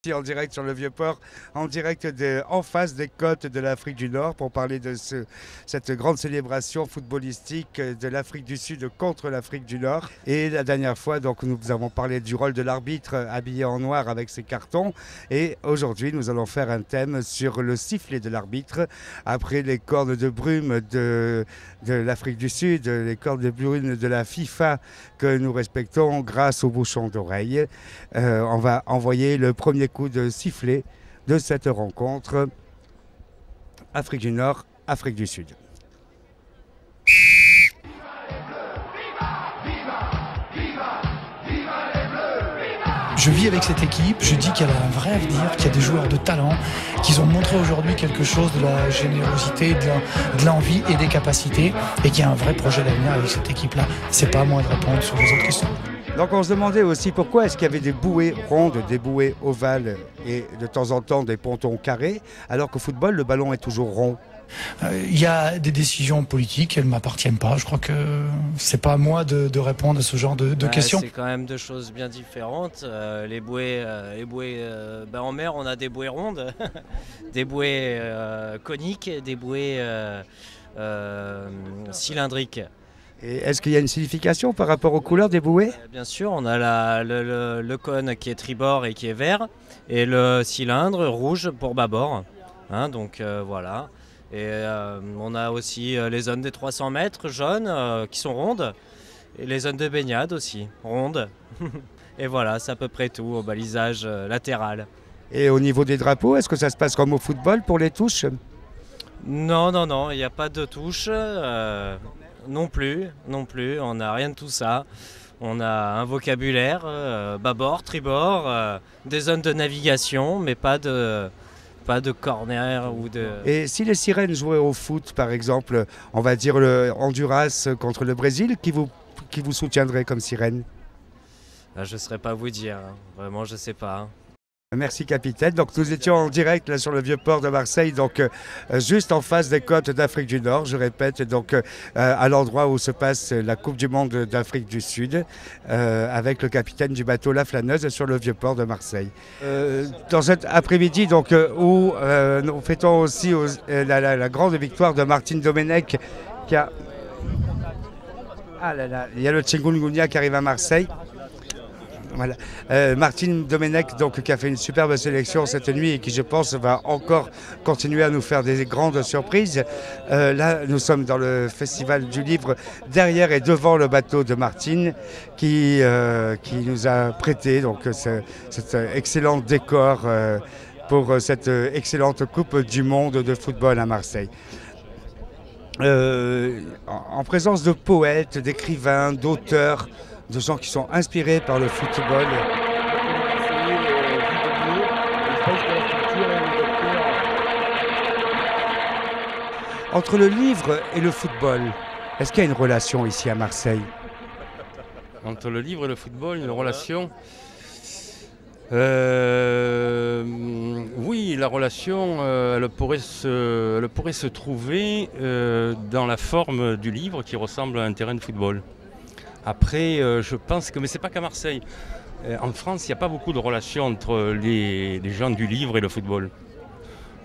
ici en direct sur le Vieux-Port, en direct en face des côtes de l'Afrique du Nord pour parler de cette grande célébration footballistique de l'Afrique du Sud contre l'Afrique du Nord. Et la dernière fois, donc, nous avons parlé du rôle de l'arbitre habillé en noir avec ses cartons. Et aujourd'hui, nous allons faire un thème sur le sifflet de l'arbitre. Après les cornes de brume de l'Afrique du Sud, les cornes de brume de la FIFA que nous respectons grâce au bouchon d'oreille. On va envoyer le premier coup de sifflet de cette rencontre Afrique du Nord, Afrique du Sud. Je vis avec cette équipe, je dis qu'elle a un vrai avenir, qu'il y a des joueurs de talent, qu'ils ont montré aujourd'hui quelque chose de la générosité, de l'envie et des capacités, et qu'il y a un vrai projet d'avenir avec cette équipe-là. C'est pas à moi de répondre sur les autres questions. Donc on se demandait aussi pourquoi est-ce qu'il y avait des bouées rondes, des bouées ovales et de temps en temps des pontons carrés, alors qu'au football, le ballon est toujours rond. Il y a des décisions politiques, elles ne m'appartiennent pas. Je crois que c'est pas à moi de répondre à ce genre de questions. C'est quand même deux choses bien différentes. Les bouées, en mer, on a des bouées rondes, des bouées coniques, des bouées cylindriques. Et est-ce qu'il y a une signification par rapport aux couleurs des bouées? Bien sûr, on a le cône qui est tribord et qui est vert, et le cylindre rouge pour bâbord. Hein, donc voilà. Et on a aussi les zones des 300 mètres jaunes qui sont rondes, et les zones de baignade aussi, rondes. Et voilà, c'est à peu près tout au balisage latéral. Et au niveau des drapeaux, est-ce que ça se passe comme au football pour les touches? Non, il n'y a pas de touches. Non plus, on n'a rien de tout ça. On a un vocabulaire, bâbord, tribord, des zones de navigation, mais pas de corner ou de... Et si les sirènes jouaient au foot, par exemple, on va dire le Honduras contre le Brésil, qui vous soutiendrait comme sirène? Je ne saurais pas vous dire, vraiment je ne sais pas. Merci capitaine. Donc nous étions en direct là sur le Vieux-Port de Marseille, donc juste en face des côtes d'Afrique du Nord, je répète, donc à l'endroit où se passe la Coupe du Monde d'Afrique du Sud, avec le capitaine du bateau La Flâneuse sur le Vieux-Port de Marseille. Dans cet après-midi, donc où nous fêtons aussi la grande victoire de Martine Domenech, qui a... Ah là là, il y a le Chikungunya qui arrive à Marseille. Voilà. Martine Domenech, donc, qui a fait une superbe sélection cette nuit et qui, je pense, va encore continuer à nous faire des grandes surprises. Là, nous sommes dans le Festival du Livre, derrière et devant le bateau de Martine, qui nous a prêté donc, cet excellent décor pour cette excellente Coupe du Monde de football à Marseille. En présence de poètes, d'écrivains, d'auteurs, de gens qui sont inspirés par le football. Entre le livre et le football, est-ce qu'il y a une relation ici à Marseille? Entre le livre et le football, une relation? Oui, la relation, elle pourrait se trouver dans la forme du livre qui ressemble à un terrain de football. Après, je pense que, mais c'est pas qu'à Marseille. En France, il n'y a pas beaucoup de relations entre les gens du livre et le football.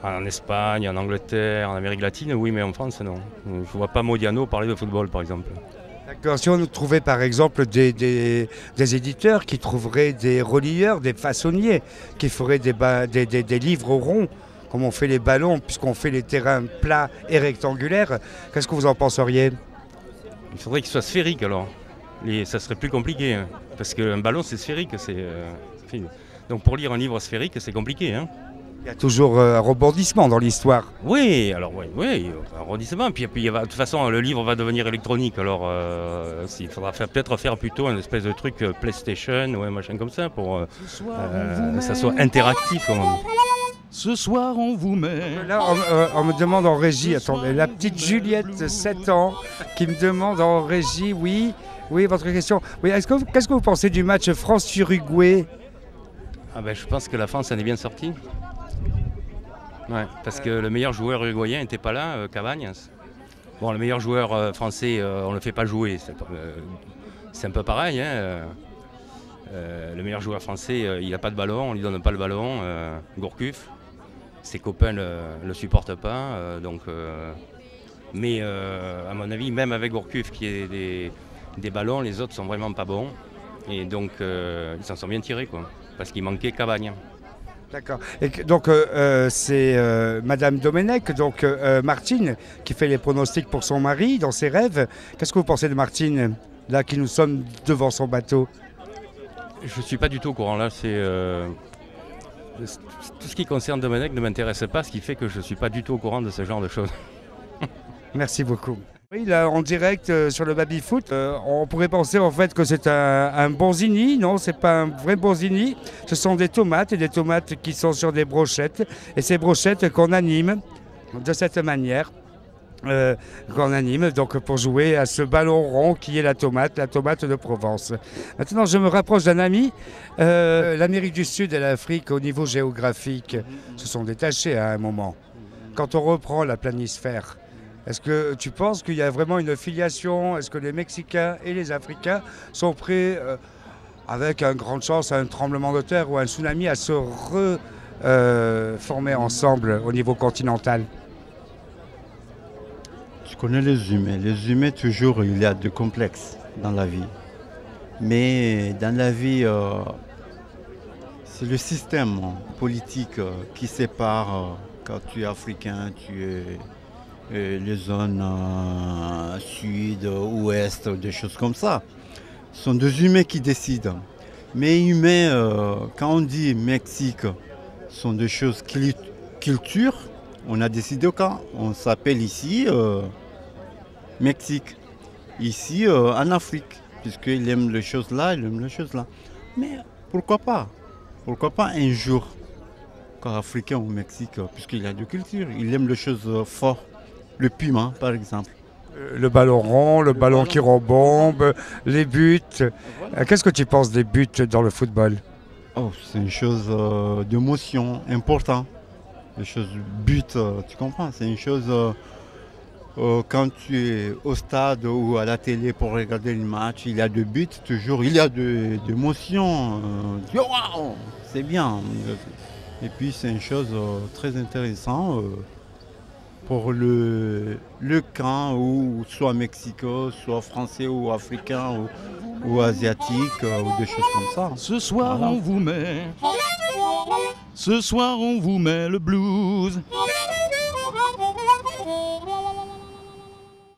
En Espagne, en Angleterre, en Amérique latine, oui, mais en France, non. Je ne vois pas Modiano parler de football, par exemple. D'accord. Si on trouvait, par exemple, des éditeurs qui trouveraient des relieurs, des façonniers, qui feraient des livres ronds, comme on fait les ballons, puisqu'on fait les terrains plats et rectangulaires, qu'est-ce que vous en penseriez? Il faudrait qu'ils soient sphériques, alors. Ça serait plus compliqué, hein, parce qu'un ballon c'est sphérique. Donc pour lire un livre sphérique c'est compliqué. Hein. Il y a toujours un rebondissement dans l'histoire. Oui, alors oui, un rebondissement. Puis de toute façon le livre va devenir électronique, alors il faudra peut-être faire plutôt une espèce de truc PlayStation ou un machin comme ça pour que ça soit interactif. Ce soir on vous met... Là on me demande en régie, attendez, la petite Juliette, 7 ans, qui me demande en régie, oui, votre question. Oui, qu'est-ce que vous pensez du match France-Uruguay? Je pense que la France en est bien sortie. Ouais, parce que le meilleur joueur uruguayen n'était pas là, Cavagnas. Bon, le meilleur joueur français, on ne le fait pas jouer. C'est un peu pareil. Hein. Le meilleur joueur français, il n'a pas de ballon, on ne lui donne pas le ballon. Gourcuff, ses copains ne le supportent pas. Mais à mon avis, même avec Gourcuff qui est des ballons, les autres sont vraiment pas bons. Et donc ils s'en sont bien tirés, quoi, parce qu'il manquait Cavagne. D'accord. Et donc c'est Madame Domenech, donc Martine, qui fait les pronostics pour son mari dans ses rêves. Qu'est-ce que vous pensez de Martine, là, qui nous sommes devant son bateau? Je ne suis pas du tout au courant là. Tout ce qui concerne Domenech ne m'intéresse pas, ce qui fait que je ne suis pas du tout au courant de ce genre de choses. Merci beaucoup. Oui, là, en direct sur le baby-foot, on pourrait penser en fait que c'est un bonzini. Non, c'est pas un vrai bonzini. Ce sont des tomates, et des tomates qui sont sur des brochettes. Et ces brochettes qu'on anime de cette manière. Qu'on anime donc pour jouer à ce ballon rond qui est la tomate de Provence. Maintenant, je me rapproche d'un ami. L'Amérique du Sud et l'Afrique, au niveau géographique, se sont détachés à un moment. Quand on reprend la planisphère, est-ce que tu penses qu'il y a vraiment une filiation? Est-ce que les Mexicains et les Africains sont prêts, avec une grande chance, un tremblement de terre ou un tsunami, à se reformer ensemble au niveau continental? Je connais les humains. Les humains, toujours, il y a de complexes dans la vie. Mais dans la vie, c'est le système politique qui sépare. Quand tu es africain, tu es les zones sud, ouest, des choses comme ça. Ce sont des humains qui décident. Mais humains, quand on dit Mexique, ce sont des choses culture. On a décidé quand on s'appelle ici Mexique. Ici en Afrique, puisqu'il aime les choses là, il aime les choses là. Mais pourquoi pas? Pourquoi pas un jour, quand africain au Mexique, puisqu'il a de culture, il aime les choses fortes. Le piment, par exemple. Le ballon rond, le ballon qui rebombe, les buts. Qu'est-ce que tu penses des buts dans le football? Oh, c'est une chose d'émotion importante. Les choses but, tu comprends? C'est une chose quand tu es au stade ou à la télé pour regarder le match, il y a des buts, toujours il y a de l'émotion. Wow, c'est bien. Et puis c'est une chose très intéressante. Pour le camp, ou soit mexicain, soit français ou africain ou asiatique, ou des choses comme ça. Ce soir Voilà. on vous met, ce soir on vous met le blues.